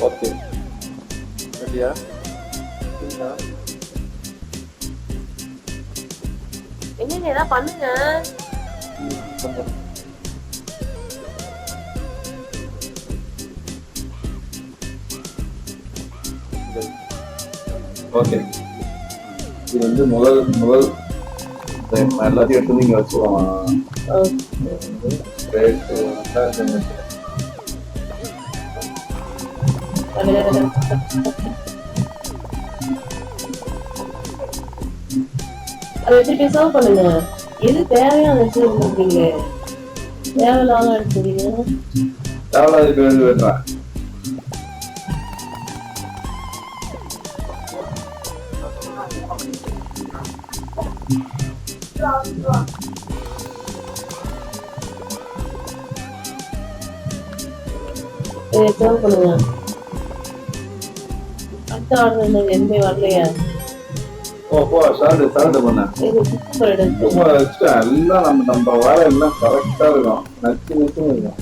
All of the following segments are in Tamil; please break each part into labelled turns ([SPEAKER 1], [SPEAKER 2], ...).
[SPEAKER 1] ஓகே ரெடியா?
[SPEAKER 2] என்னங்க ஏதாவது பண்ணுங்க.
[SPEAKER 1] ஓகே இது வந்து முதல் எல்லாத்தையும் எடுத்து நீங்க வச்சுக்கலாம்.
[SPEAKER 2] அதை வச்சுட்டு சர்வ் பண்ணுங்க. எது தேவையான வச்சுருக்கீங்க, தேவையில்லாம எடுத்துறீங்க.
[SPEAKER 1] தேவையில்லாதுக்கு வேண்டு வெட்டுறேன்.
[SPEAKER 2] சர்வ் பண்ணுங்க. அடுத்த ஆர்டர் எதுவுமே வரலையா?
[SPEAKER 1] போ சால்ட் பண்ண ரொம்ப எக்ஸ்ட்ரா எல்லாம் நம்ம வேலை எல்லாம் கரெக்டா இருக்கும். நச்சு இருக்கும்.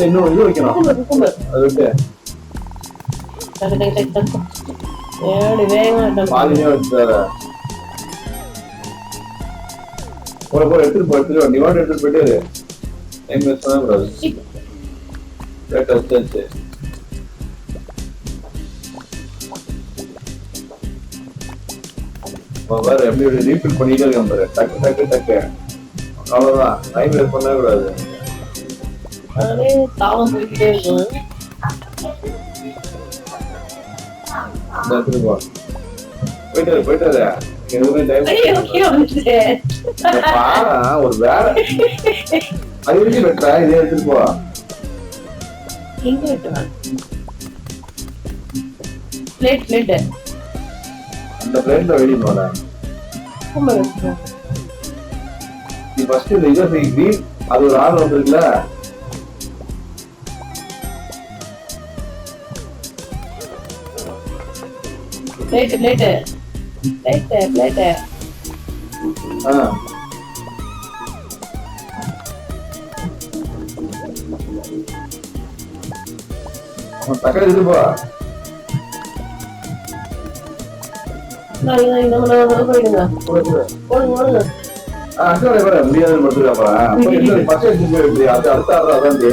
[SPEAKER 1] இன்னும் இது வைக்கணும். அது விட்டு பாதினே வச்சுட்டார போற எடுத்துட்டு நீ வாட்டு எடுத்துட்டு போயிட்டு டைம் வேஸ்ட் பண்ண கூடாது. லேட்டா வச்சாச்சு. வேற எப்படி ரீஃபில் பண்ணிட்டே இருக்கான் பாரு. டக்கு அவ்வளவுதான். டைம் வேஸ்ட் பண்ண கூடாது. போயிட்டாரு ஒரு வேற அது எப்படி வெட்டுறா? இதே எடுத்துட்டு போ. அந்த பிளேட்ல வெளியே போல நீ ஃபர்ஸ்ட் இந்த இதை கிரீன் அது ஒரு ஆள் வந்துருக்குல்ல. தக்காளி இது போ. முடியாது மட்டும் அடுத்த அதான் விட்டு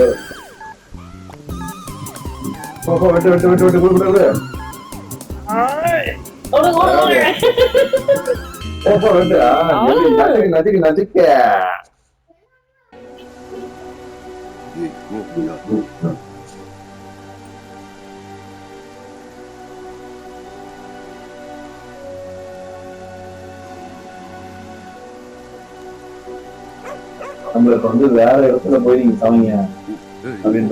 [SPEAKER 1] நச்சுக்க. நம்மளுக்கு வந்து வேற இடத்துல போய் நீங்க சமைங்க அப்படின்னு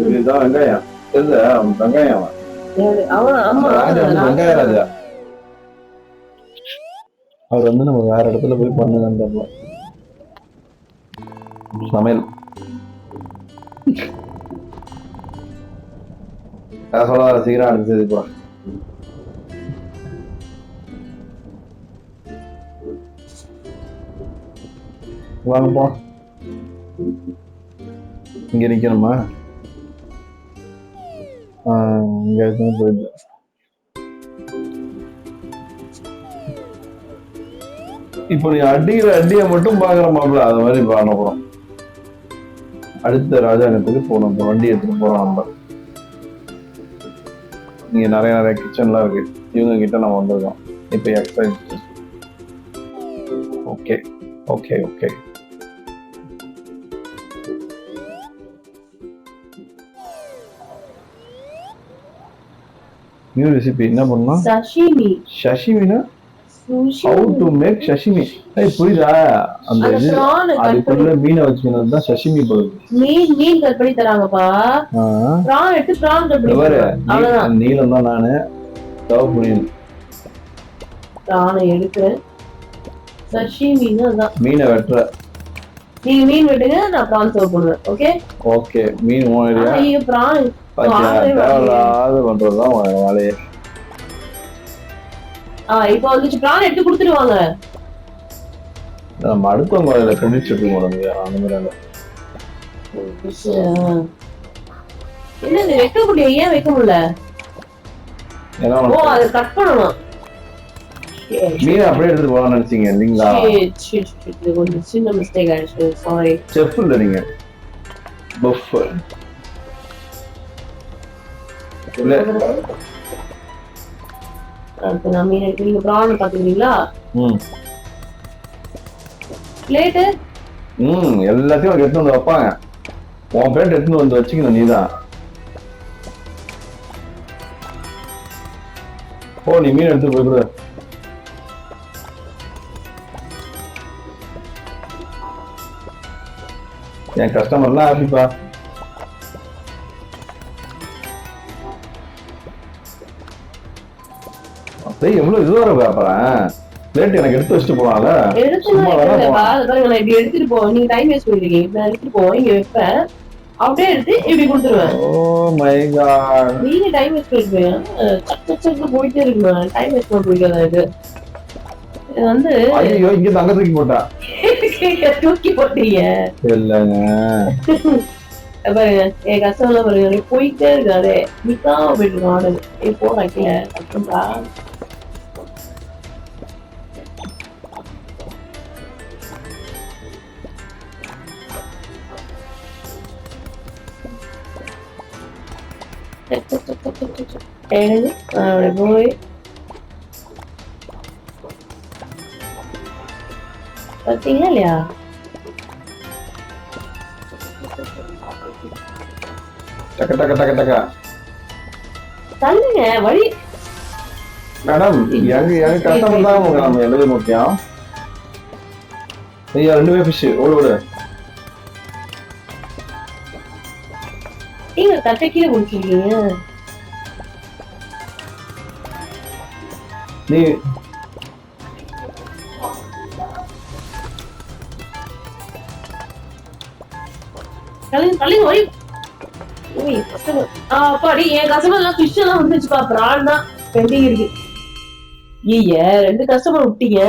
[SPEAKER 1] இதுதான் வெங்காயம் தெரிஞ்ச வெங்காயம் வெங்காயம் ராஜா. அவர் வந்து நம்ம வேற இடத்துல போய் பண்ணுங்க சமையல். சொல்ல சீக்கிரம் அனுப்பிச்சது இப்போ. வாங்கப்போ. இங்க நிக்கணுமா? இங்க போயிடுது. இப்போ நீ அடியை மட்டும் பாக்குற மாப்பிள்ள அது மாதிரி பண்ண போறோம். அடுத்த ராஜாங்கத்துக்கு போனோம். இப்போ வண்டி எடுத்துட்டு போறோம் நம்ம. இங்க நிறைய கிச்சன்லாம் இருக்கு. இவங்க கிட்ட நம்ம வந்திருக்கோம். இப்போ exercise. Okay okay okay new recipe என்ன பண்ணலாம்? Sashimi. சஷிமினா how to make sashimi. புரியுதா? அந்த இது அதுக்குள்ள மீனை வச்சுக்கிறது தான் சஷிமி போகுது. மீன் கட் பண்ணி தராங்கப்பா. பிரான் எடுத்து பிரான் கட் பண்ணி அவ்வளவுதான். நீலம் தான் நானு சர்வ் பண்ணிடு. பிரானை எடுக்கிறேன். சஷிமினா அதான் மீனை வெட்டுற. நீங்க மீன் வெட்டுங்க, நான் பிரான் சர்வ் பண்ணுவேன். Okay okay. மீன் ஓ ஐடியா. ஐயோ பிரான் தேவையில்லாத பண்றதுதான் வேலையே.
[SPEAKER 2] இப்ப வந்துச்சு பிளான் எடுத்து கொடுத்துருவாங்க.
[SPEAKER 1] நம்ம அடுத்தவங்க கிரெடிட் எடுத்து அந்த மாதிரி
[SPEAKER 2] என்னது வைக்க முடியும்? ஏன் வைக்க முடியல? ஓ அதை கட் பண்ணணும்.
[SPEAKER 1] மீன் அப்படியே எடுத்துட்டு போகலாம்னு நினைச்சீங்க இல்லீங்களா?
[SPEAKER 2] கொஞ்சம் சின்ன மிஸ்டேக் ஆயிடுச்சு, சாரி.
[SPEAKER 1] செஃப் இல்ல நீங்க, பஃப்.
[SPEAKER 2] அடுத்து நான் மீன் எடுத்து நீங்க ப்ரான் பாத்துக்கிறீங்களா? பிளேட்டு
[SPEAKER 1] எல்லாத்தையும் எடுத்து வந்து வைப்பாங்க. உன் பிளேட் எடுத்து வந்து வச்சுக்கணும் நீதான். ஓ நீ மீன் எடுத்து போய் கொடு. என் கஸ்டமர்லாம் ஹாப்பிப்பா. எவ்வளவு இதுவரை வியாபாரம். பிளேட் எனக்கு எடுத்து வச்சுட்டு போவாங்கல்ல.
[SPEAKER 2] எடுத்துட்டு போவோம். நீங்க டைம் வேஸ்ட் பண்ணிருக்கீங்க. எடுத்துட்டு போவோம், இங்க வைப்பேன், அப்படியே எடுத்து இப்படி கொடுத்துருவேன்.
[SPEAKER 1] ஓ மை காட்,
[SPEAKER 2] நீங்க டைம் வேஸ்ட் பண்ணிருப்பீங்க. சட்டு போயிட்டே இருக்கணும். டைம் வேஸ்ட் பண்ண போயிட்டா இது வந்து.
[SPEAKER 1] ஐயோ இங்க தங்க தூக்கி போட்டா.
[SPEAKER 2] தூக்கி போட்டீங்க
[SPEAKER 1] இல்லங்க
[SPEAKER 2] பாருங்க. என் கஷ்டம் பாருங்க, போயிட்டே இருக்காரு. நிக்காம போயிட்டு இருக்கோம். இப்போ வைக்கல கஷ்டம்டா. போய் பாத்தீங்களா இல்லையா?
[SPEAKER 1] டக்க டக்க டக்க டக்க
[SPEAKER 2] தள்ளுங்க வழி.
[SPEAKER 1] மேடம் எங்க கஷ்டம் தான் நம்ம எழுத முக்கியம். ஐயா 2 ஃபிஷ் ஓடு.
[SPEAKER 2] நீங்க தட்டை கீழே குடிச்சிருக்கீங்க.
[SPEAKER 1] நீ
[SPEAKER 2] தள்ளுங்க வழி. அப்பாடி என் கஸ்டமர் எல்லாம் ஃபிஷ் எல்லாம் வந்துச்சுப்பா. பிரான் தான் பெண்டிங் இருக்கு. ஐயா 2 கஸ்டமர் விட்டீங்க.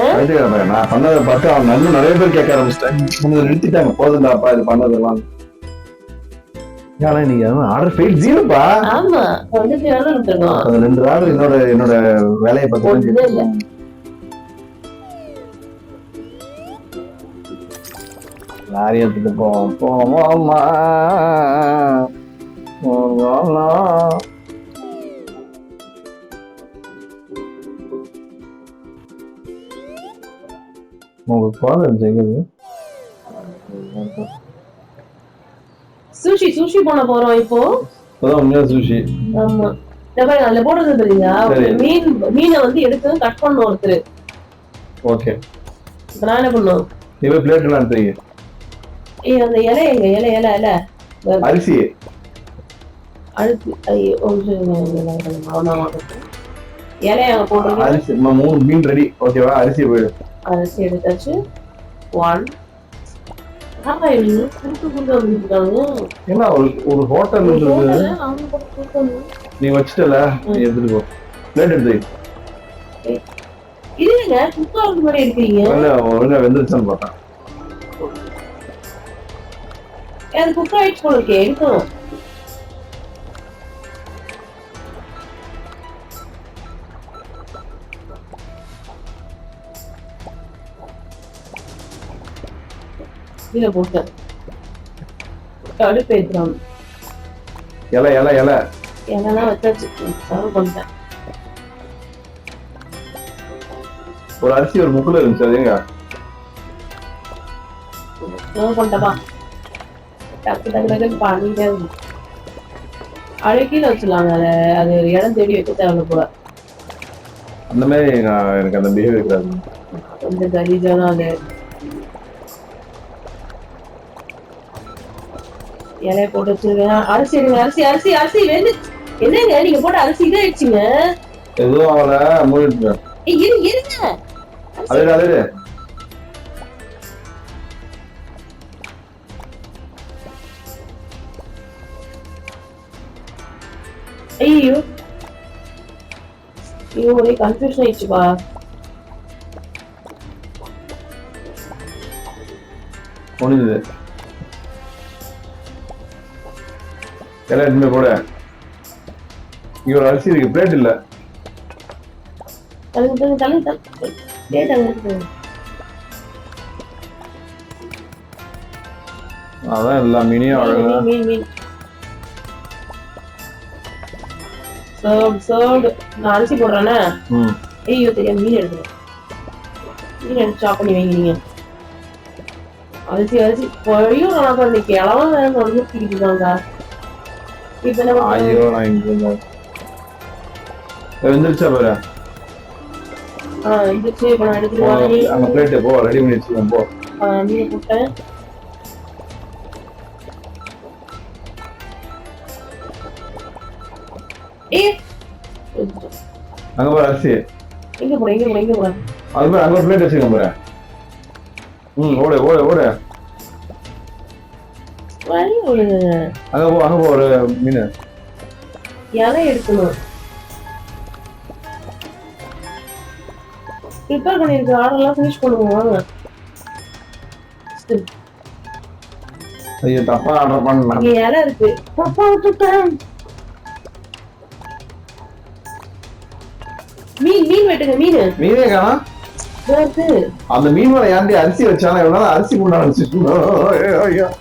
[SPEAKER 1] நான் பண்ணதை பார்த்து அவன் நல்ல நிறைய பேர் கேட்க ஆரம்பிச்சிட்டாங்க. நிறுத்திட்டாங்க. போதுண்டாப்பா இது பண்ணதெல்லாம். நீங்க ஆர்டர் ஃபெயில் 0பா.
[SPEAKER 2] ஆமா வந்துட்டு இருக்கோம்.
[SPEAKER 1] 2 ஆர்டர் என்னோட வேலையை பார்த்து லாரி எடுத்துட்டு போவோமா. உங்களுக்கு கால் செய்யுது.
[SPEAKER 2] சூஷி பண்ண போறோம் இப்போ.
[SPEAKER 1] சூஷி.
[SPEAKER 2] ஆமா அதுல போடுறது தெரியுங்களா? மீனை வந்து எடுத்து கட் பண்ணணும் ஒருத்தர். ஓகே நான் என்ன பண்ணும்?
[SPEAKER 1] இவ பிளேட் எல்லாம் எடுத்துங்க.
[SPEAKER 2] அந்த இலை எங்க இலை
[SPEAKER 1] அரிசி
[SPEAKER 2] அரிசி. இலைய அங்க போடுறோம்.
[SPEAKER 1] அரிசி 3 மீன் ரெடி. ஓகேவா? அரிசி போயிடு. அரிசி
[SPEAKER 2] எடுத்தாச்சு. 1
[SPEAKER 1] ஒரு ஹோட்டல் நீ வச்சிட்டல, நீ எடுத்துட்டு போ. பிளேட் எடுத்து
[SPEAKER 2] இல்லங்க குக்கருக்கு முன்னாடி எடுக்கிறீங்க.
[SPEAKER 1] ஒழுங்கா வெந்துருச்சான்னு பார்த்தேன்.
[SPEAKER 2] அது குக் ஆயிடுச்சு போல இருக்கே. எடுக்கணும். இதுல போட்டேன். அடுப்பு ஏத்துறோம். இலைலாம் வச்சாச்சு. சர்வ் பண்ணிட்டேன்.
[SPEAKER 1] ஒரு அரிசி ஒரு முக்குல இருந்துச்சு. அதுங்க
[SPEAKER 2] சர்வ் பண்ணிட்டப்பா. டக்கு டக்கு டக்குன்னு பண்ணிட்டே இருக்கு. அழுக்கில வச்சுலாங்க. அது இடம் தேடி வைக்க தேவை போல.
[SPEAKER 1] அந்த மாதிரி எனக்கு அந்த பிஹேவியர் இருக்காது.
[SPEAKER 2] கொஞ்சம் கலீஜானா அது. இலைய போட்டு வச்சிருக்கேன். அரிசி எடுங்க. அரிசி வேணும். என்னங்க நீங்க போட்ட அரிசி இதை ஆயிடுச்சுங்க.
[SPEAKER 1] எதுவும் அவளை மூடிட்டு
[SPEAKER 2] இருங்க.
[SPEAKER 1] அது
[SPEAKER 2] ஐயோ ஐயோ ஒரே கன்ஃபியூஷன் ஆயிடுச்சுப்பா.
[SPEAKER 1] முடிஞ்சது. எல்லாம் எடுத்துமே போட. இங்க ஒரு அரிசி இருக்கு, பிளேட் இல்ல. அதான் எல்லா மீனையும் அழகா
[SPEAKER 2] நான் அரிசி போடுறேன்னா ஐயோ தெரியாது மீன் எடுத்துறேன். மீன் எடுத்து சாப் பண்ணி வைங்க. நீங்க அரிசி பொழியும் நான் இன்னைக்கு அளவா வேணும் வந்துருக்காங்க.
[SPEAKER 1] ஐயோ நான் இங்க வந்துருச்சா பாரு.
[SPEAKER 2] வந்துருச்சு. இப்ப நான் எடுத்துட்டு
[SPEAKER 1] அங்க பிளேட் போ ரெடி பண்ணி வச்சுக்கோங்க. போ
[SPEAKER 2] மீன் போட்டேன்.
[SPEAKER 1] அங்க பாரு அரிசி.
[SPEAKER 2] எங்க போற
[SPEAKER 1] அது மாதிரி அங்க பிளேட் வச்சுக்கோங்க பாரு. ஓடு ஓடு ஓடு. அங்க போ ஒரு மீன்.
[SPEAKER 2] இலை எடுக்கணும். ப்ரிப்பேர் பண்ணிருக்க ஆர்டர்லாம் ஃபினிஷ் பண்ணுவோம் வாங்க.
[SPEAKER 1] ஐயோ தப்பா ஆர்டர் பண்ணலாம்.
[SPEAKER 2] இங்க இலை இருக்கு. தப்பா விட்டுட்டேன். மீன் வெட்டுங்க.
[SPEAKER 1] மீனே காணா. அந்த மீன் மேல ஏன்டி அரிசி வச்சாலும் எவ்வளவு அரிசி கொண்டா வச்சுக்கணும்.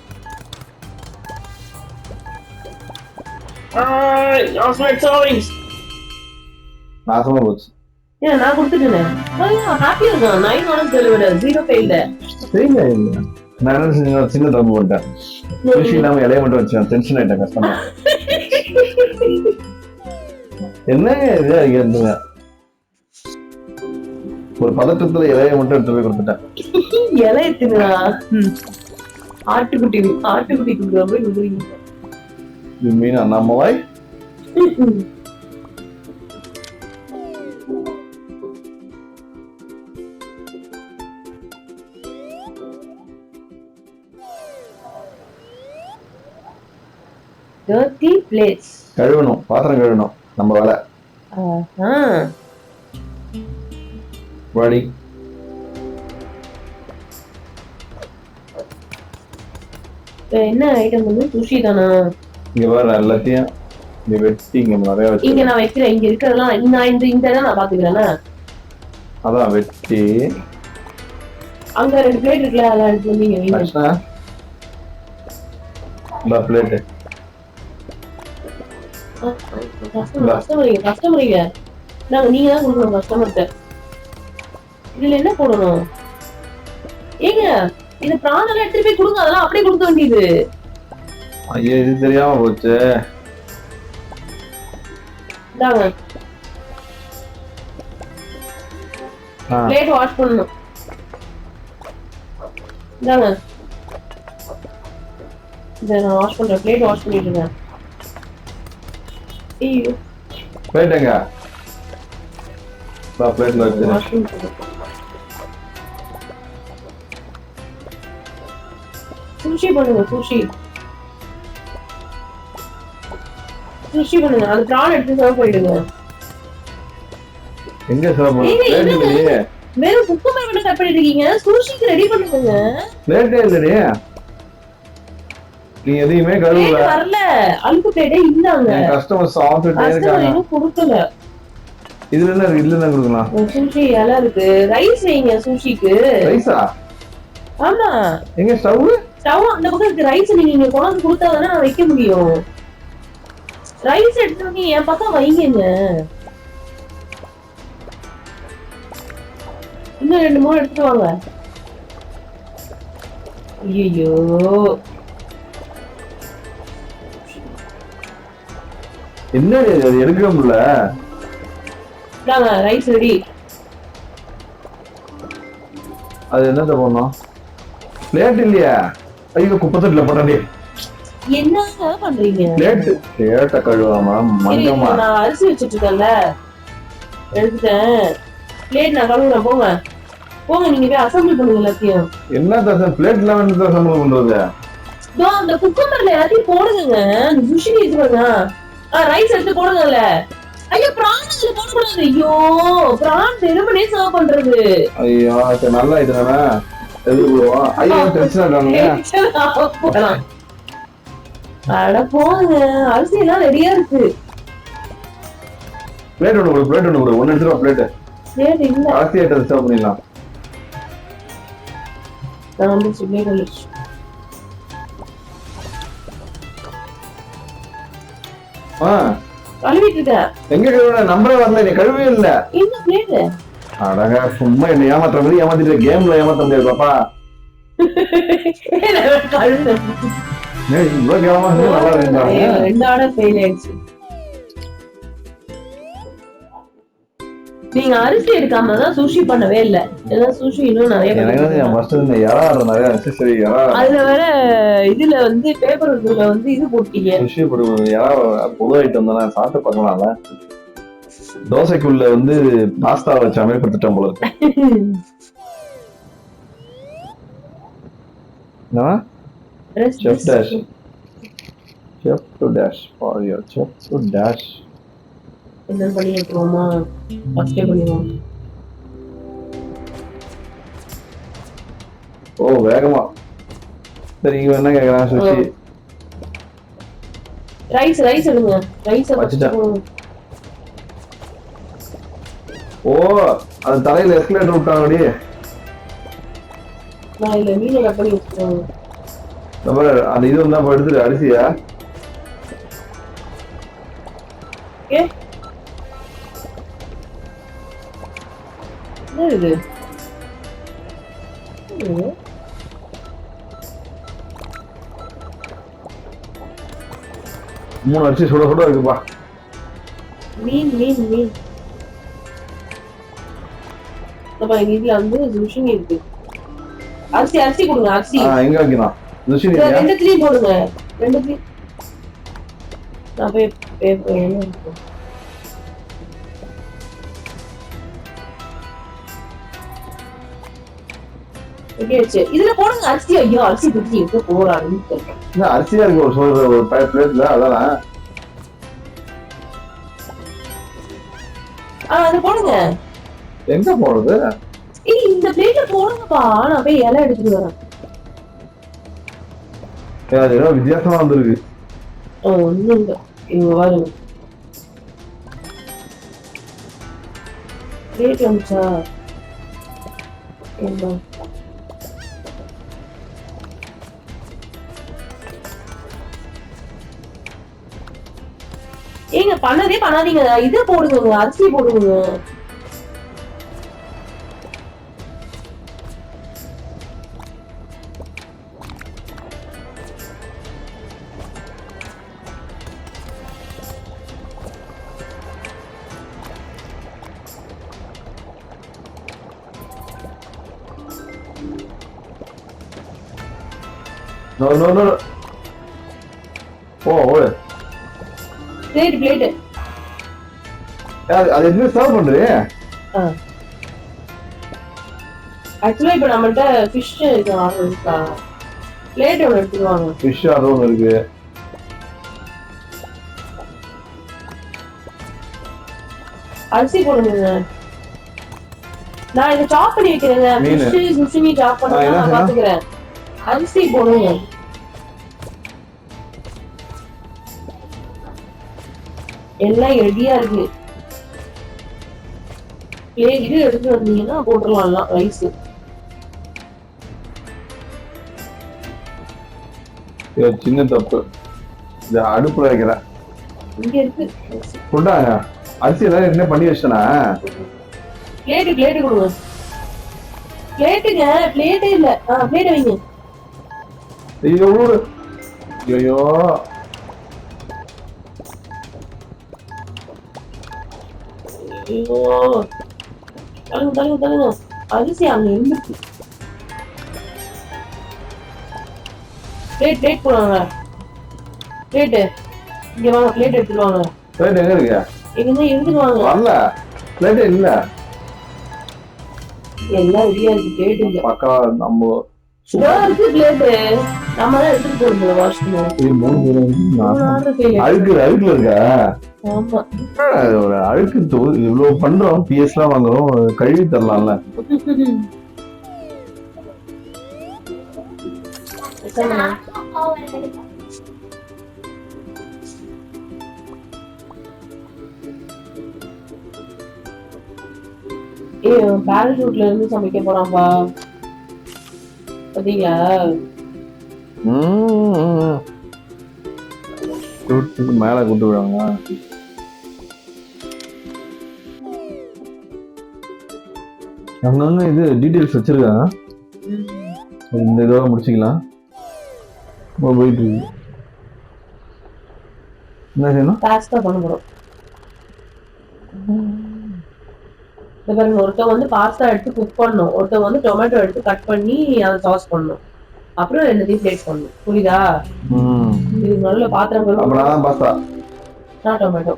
[SPEAKER 1] நாசமா போச்சு.
[SPEAKER 2] நான் கொடுத்துட்டேன். ஹாப்பியா இருக்கான். 9 hours delivered 0 failed.
[SPEAKER 1] சரிங்க இல்ல நான் சின்ன தப்பு பண்ணிட்டேன். சுஷி இல்லாம இலைய மட்டும் வச்சேன். டென்ஷன் ஆயிட்டேன். கஷ்டமா என்னங்க இது இருந்துங்க. ஒரு பதட்டத்துல இலைய மட்டும் எடுத்து போய் கொடுத்துட்டேன்.
[SPEAKER 2] இலை எடுத்துங்களா? ஆட்டுக்குட்டி கொடுக்குற மாதிரி கொடுக்குறீங்க.
[SPEAKER 1] இது மீனா நம்ம வாய்.
[SPEAKER 2] dirty plates.
[SPEAKER 1] கழுவணும், பாத்திரம் கழுவணும் நம்ம வேலை. வாடி.
[SPEAKER 2] என்ன ஐட்டம் வந்து சுஷி தானா?
[SPEAKER 1] இங்க வர எல்லாத்தையும் இங்க வெட்டி இங்க நிறைய வச்சு
[SPEAKER 2] இங்க நான் வைக்கிறேன். இங்க இருக்கிறதெல்லாம் இந்த நான் பாத்துக்கிறேன்னா
[SPEAKER 1] அதான் வெட்டி
[SPEAKER 2] அங்க 2 பிளேட் இருக்குல்ல அதெல்லாம் எடுத்து வந்தீங்க.
[SPEAKER 1] இந்த பிளேட்
[SPEAKER 2] கஸ்டமரிங்க நாங்க நீங்க தான் கொடுக்கணும் கஸ்டமர்கிட்ட. இதுல என்ன போடணும்? ஏங்க இந்த பிராணெல்லாம் எடுத்துட்டு போய் கொடுங்க. அதெல்லாம் அப்படியே கொடுக்க வேண்டியது.
[SPEAKER 1] ஐயோ இது தெரியாம போச்சு.
[SPEAKER 2] இந்தாங்க பிளேட் வாஷ் பண்ணணும். இந்தாங்க இத நான் வாஷ் பண்றேன். பிளேட் வாஷ் பண்ணிட்டு இருக்கேன். ஐயோ
[SPEAKER 1] பிளேட் எங்க? பிளேட்ல வச்சு
[SPEAKER 2] வாஷ் பண்ணிட்டு சுஷி பண்ணுங்க. சுஷி பண்ணுங்க. அந்த பிரான் எடுத்து சர்வ் பண்ணிடுங்க.
[SPEAKER 1] எங்க சர்வ் பண்ணு? பிளேட் இல்லையே.
[SPEAKER 2] வெறும் குக்கும்பர் மட்டும் கட் பண்ணிட்டு இருக்கீங்க. சுஷிக்கு ரெடி பண்ணுங்க.
[SPEAKER 1] பிளேட்டே இல்லடி. நீ எதையுமே கழுவல.
[SPEAKER 2] வரல. அலுப்பு பிளேட்டே இல்லங்க.
[SPEAKER 1] கஸ்டமர் சாப்பிட்டுட்டே இருக்காங்க.
[SPEAKER 2] இன்னும் கொடுக்கல.
[SPEAKER 1] இதுல என்ன இருக்கு? இதுல என்ன கொடுக்கலாம்?
[SPEAKER 2] சுஷி எல்லாம் இருக்கு. ரைஸ் வைங்க சுஷிக்கு.
[SPEAKER 1] ரைஸா?
[SPEAKER 2] ஆமா.
[SPEAKER 1] எங்க ஸ்டவ்
[SPEAKER 2] அந்த பக்கம் இருக்கு. ரைஸ் நீங்க கொண்டு கொடுத்தாதானே நான் வைக்க முடியும். ரைஸ் எடுத்து வந்து என் பக்கம் வைங்க. இன்னும் 2-3 எடுத்துட்டு வாங்க. ஐயோ
[SPEAKER 1] என்ன அது எடுக்க முடியல.
[SPEAKER 2] Rice ready.
[SPEAKER 1] அது என்னத பண்ணோம்? பிளேட் இல்லையா? ஐயோ குப்பத்தட்டுல போடாதே.
[SPEAKER 2] என்னங்க பண்றீங்க?
[SPEAKER 1] பிளேட்ட கழுவாம மஞ்சமா.
[SPEAKER 2] நான் அரிசி வச்சிட்டு இருக்கேன்ல எடுத்துட்டேன். பிளேட் நான் கழுவுறேன். போங்க நீங்க போய் அசெம்பிள் பண்ணுங்க எல்லாத்தையும்.
[SPEAKER 1] என்ன தசை பிளேட்ல வந்து அசெம்பிள் பண்றது?
[SPEAKER 2] அந்த குக்கர்ல எல்லாத்தையும் போடுங்க. அந்த சுஷி வச்சுருங்க. ரைஸ் எடுத்து போடுங்கல்ல. ஐயோ பிரான் அதுல போடக்கூடாது. ஐயோ பிரான் வெறுமனே சர்வ் பண்றது.
[SPEAKER 1] ஐயோ சரி நல்லா இதுதானே எதுக்கு போடுவோம். ஐயோ டென்ஷன் ஆகாங்க.
[SPEAKER 2] அட போங்க, அரிசி எல்லாம் ரெடியா இருக்கு.
[SPEAKER 1] பிளேட் ஒன்று கொடு, பிளேட் ஒன்று கொடு, ஒன்று எடுத்துருவா பிளேட்.
[SPEAKER 2] பிளேட் இல்ல,
[SPEAKER 1] அரிசி ஐட்டம் சர்வ் பண்ணிடலாம்.
[SPEAKER 2] நான் வந்து பிளேட் வந்துச்சு. கழுவிட்டு இருக்கேன்.
[SPEAKER 1] எங்க கழுவுன? நம்பரே வரல, நீ கழுவே இல்ல.
[SPEAKER 2] இந்த பிளேட்
[SPEAKER 1] அடங்க சும்மா என்ன ஏமாத்துற மாதிரி ஏமாத்திட்டு கேம்ல ஏமாத்த முடியாது பாப்பா. இவ்வளவு கேவலமா நல்லா இருந்தாங்க.
[SPEAKER 2] 2 ஆர்டர் ஃபெயில் ஆயிடுச்சு. நீங்க அரிசி எடுக்காம தான் சுஷி பண்ணவே இல்ல. ஏன்னா சுஷி இன்னும் நிறைய அதுல வேற இதுல வந்து பேப்பர் வந்து இது போட்டீங்க.
[SPEAKER 1] சுஷி புது ஐட்டம் தானே, சாப்பிட்டு பார்க்கலாம்ல. தோசைக்குள்ள வந்து பாஸ்தா வச்சு அமைப்படுத்திட்டோம் போல இருக்கு. Chef dash. Chef to dash for your chef to dash.
[SPEAKER 2] என்ன பண்ணிடுறோமா? ஃபர்ஸ்டே பண்ணிடுவோம்.
[SPEAKER 1] ஓ வேகமா. சரி இவன் என்ன கேக்குறான் சுஷி?
[SPEAKER 2] ரைஸ் எடுங்க. ரைஸ்
[SPEAKER 1] வச்சிட்டேன். ஓ அது தலையில எஸ்கலேட்டர் விட்டாங்கடி.
[SPEAKER 2] நான் இல்ல மீனை கட் பண்ணி வச்சிருக்கேன்.
[SPEAKER 1] நம்ம அந்த இது வந்தா எடுத்துட்டு அரிசியா?
[SPEAKER 2] ஏ என்ன இது?
[SPEAKER 1] மூணு அரிசி சுட சுட இருக்குப்பா.
[SPEAKER 2] மீன் இதுல வந்து சுஷினி இருக்கு. அரிசி கொடுங்க. அரிசி
[SPEAKER 1] எங்க வைக்கலாம்? சுஷினி
[SPEAKER 2] ரெண்டுத்துலயும் போடுங்க. ரெண்டுத்துலயும் நான் போய் என்ன இருக்கு? இதுல போடுங்க அரிசி. ஐயோ அரிசி குத்தி எங்க போறான்னு
[SPEAKER 1] அரிசியா இருக்கு ஒரு சொல்ற ஒரு பிளேட்ல. அதான்
[SPEAKER 2] அது போடுங்க.
[SPEAKER 1] எங்க போடுறது?
[SPEAKER 2] இந்த பிளேட்ல போடுங்கப்பா. நான் போய் இலை எடுத்துட்டு வரேன்.
[SPEAKER 1] ஏதோ வித்தியாசமா வந்திருக்கு.
[SPEAKER 2] ஒண்ணும் இல்ல, இங்க பாருங்க. பிளேட் வந்துச்சா? ஏங்க பண்ணதே பண்ணாதீங்க. இதை போடுங்க, அரிசி போடுங்க.
[SPEAKER 1] No. ஓ
[SPEAKER 2] பிளேட்
[SPEAKER 1] அது எப்படி சர்வ் பண்றீ?
[SPEAKER 2] ஆக்சுவலா இப்ப நம்மள்ட்ட ஃபிஷ் இருக்கா? பிளேட் ஒன்று எடுத்துருவாங்க.
[SPEAKER 1] ஃபிஷ் அது ஒன்று இருக்கு.
[SPEAKER 2] அரிசி போடுங்க. நான் இதை சாப் பண்ணி வைக்கிறேங்க. ஃபிஷ் சுஷினி சாப் பண்ணி நான் பாத்துக்கிறேன். அரிசி போடுங்க. எல்லாம் ரெடியா இருக்கு. இது எடுத்து வந்தீங்கன்னா போட்டுடலாம் ரைஸ்.
[SPEAKER 1] சின்ன தப்பு. இந்த அடுப்புல வைக்கிறேன்.
[SPEAKER 2] இங்க இருக்கு.
[SPEAKER 1] கொண்டாங்க. அரிசி எல்லாம் என்ன பண்ணி வச்சனா?
[SPEAKER 2] பிளேட் கொடுங்க. பிளேட்டுங்க. பிளேட்டே இல்ல. பிளேட் வைங்க.
[SPEAKER 1] ஐயோ
[SPEAKER 2] தள்ளுங்க. அரிசி அங்க இருந்துச்சு. பிளேட் போடுவாங்க. பிளேட் இங்க வாங்க. பிளேட் எடுத்துருவாங்க.
[SPEAKER 1] பிளேட் எங்க இருக்கு?
[SPEAKER 2] எங்க எடுத்துருவாங்க.
[SPEAKER 1] வரல. பிளேட் இல்ல.
[SPEAKER 2] எல்லாம் ரெடியா இருக்கு. பிளேட் இல்ல.
[SPEAKER 1] பக்கா நம்ம
[SPEAKER 2] இருக்கு பிளேட். நம்ம தான் எடுத்துட்டு போறோம் வாஷ்ரூம்.
[SPEAKER 1] அழுக்குல இருக்கா?
[SPEAKER 2] ஆமா.
[SPEAKER 1] ஒரு அழுக்கு இவ்வளவு பண்றோம், பிஎஸ் எல்லாம் வாங்குறோம், கழுவி தரலாம்ல.
[SPEAKER 2] பேராசூட்ல இருந்து சமைக்க போறான்பா பாத்தீங்களா?
[SPEAKER 1] மேல கூட்டு விடுவாங்க. அங்கங்க இது டீடைல்ஸ் வச்சிருக்காங்க. இந்த இதோட முடிச்சுக்கலாம். போயிட்டு இருக்கு. என்ன செய்யணும்?
[SPEAKER 2] பாஸ்தா பண்ண போறோம். ஒருத்தவங்க வந்து பாஸ்தா எடுத்து குக் பண்ணணும், ஒருத்தவங்க வந்து டொமேட்டோ எடுத்து கட் பண்ணி அதை சாஸ் பண்ணணும், அப்புறம் ரெண்டுத்தையும் பிளேட் பண்ணணும். புரியுதா? இது நல்ல பாத்திரங்கள்.
[SPEAKER 1] அப்புறம் பாஸ்தா,
[SPEAKER 2] நான் டொமேட்டோ.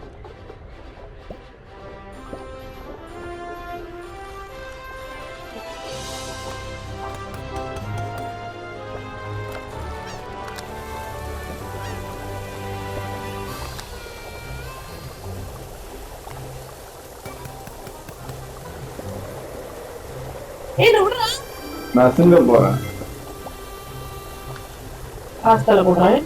[SPEAKER 1] நான் சிங்க போறேன்.
[SPEAKER 2] பாஸ்தால போடுறேன்.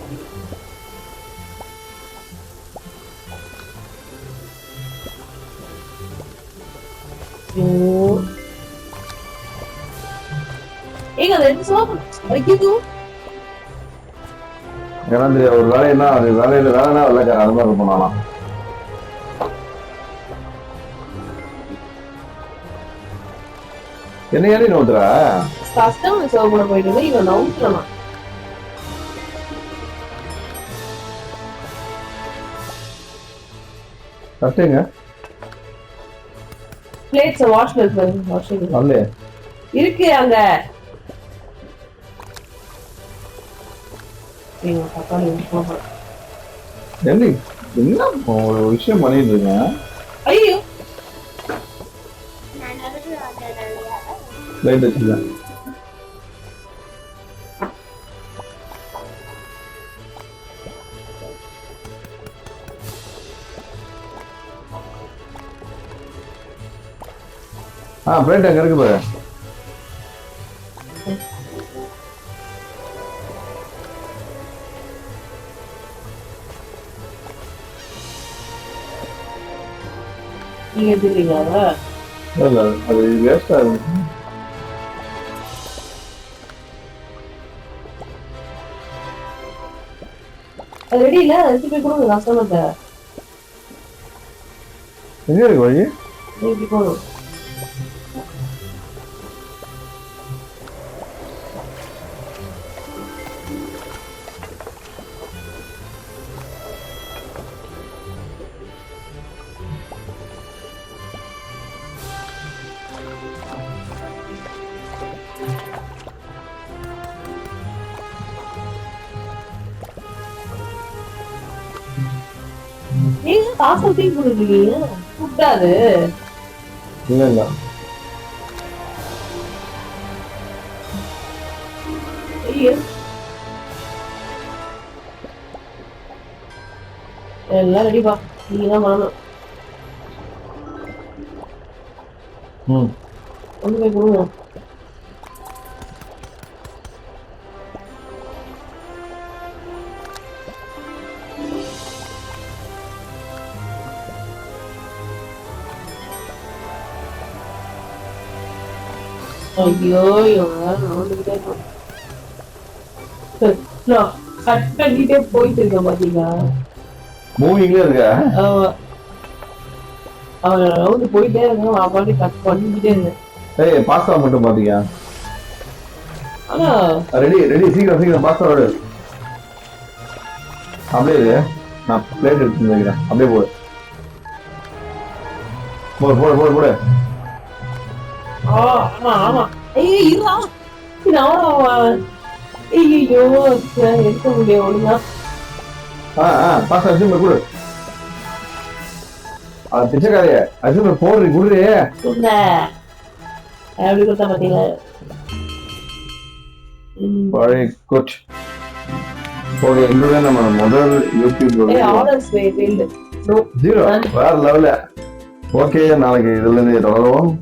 [SPEAKER 1] ஒரு வேலைன்னா அது வேலைன்னா வெள்ளக்கார அது மாதிரி போனாலாம். என்ன ஏறி நோத்துற?
[SPEAKER 2] கஸ்டமர் சர்வ் பண்ண போயிட்டு இவன் நவுத்துறான்.
[SPEAKER 1] கரெக்டுங்க.
[SPEAKER 2] பிளேட்ஸ் வாஷ் பண்ணு. வாஷிங்
[SPEAKER 1] அல்லே
[SPEAKER 2] இருக்கு அங்க. நீங்க தக்காளி போடுங்க.
[SPEAKER 1] என்ன ஒரு விஷயம் பண்ணிட்டு இருக்கேன்.
[SPEAKER 2] ஐயோ
[SPEAKER 1] லைட் வச்சுக்கலாம். பிளேட் அங்க இருக்கு பாரு.
[SPEAKER 2] நீங்க எடுத்துக்கிறீங்களா?
[SPEAKER 1] இல்ல அது வேஸ்டா இருக்கு.
[SPEAKER 2] அது ரெடி இல்ல, எடுத்து போய் கொடுங்க கஸ்டமர்ட்ட.
[SPEAKER 1] எங்க இருக்கு வழி?
[SPEAKER 2] இப்படி போகணும். நீங்க காசு ஊத்தி கொடுக்குறீங்க கூப்பிட்டாரு.
[SPEAKER 1] இல்ல இல்ல
[SPEAKER 2] ஐயோ எல்லாம் ரெடிப்பா, நீங்க தான் பண்ணணும். கொண்டு போய் கொடுங்க. ஐயோ கட் பண்ணிட்டே போயிட்டு இருக்க பாத்தீங்களா?
[SPEAKER 1] மூவிங்ல இருக்க.
[SPEAKER 2] அவன் ரவுண்டு போயிட்டே இருக்கான், அவன் கட் பண்ணிக்கிட்டே இருக்கேன்.
[SPEAKER 1] ஏய் பாஸ்தா மட்டும் பாத்தீங்க.
[SPEAKER 2] ஆனா
[SPEAKER 1] ரெடி ரெடி, சீக்கிரம் சீக்கிரம் பாஸ்தா ரெடி. அப்படியே நான் பிளேட் எடுத்து வைக்கிறேன். அப்படியே போடு போடு போடு போடு போடு.
[SPEAKER 2] ஆமா ஆமா. ஐயோ இருடா, ஐயோ எடுக்க முடியும் ஒழுங்கா.
[SPEAKER 1] பாஸ்தா அரிசி கொடு. அது பிச்சைக்காரிய அரிசி போடுறீ குடுறே.
[SPEAKER 2] எப்படி கொடுத்தா பாத்தீங்களா?
[SPEAKER 1] Very good. ஓகே, இதுவே நம்ம முதல் YouTube
[SPEAKER 2] orders failed. No.
[SPEAKER 1] Zero. வேற லெவல்ல. ஓகே, நாளைக்கு இதுல இருந்து தொடருவோம்.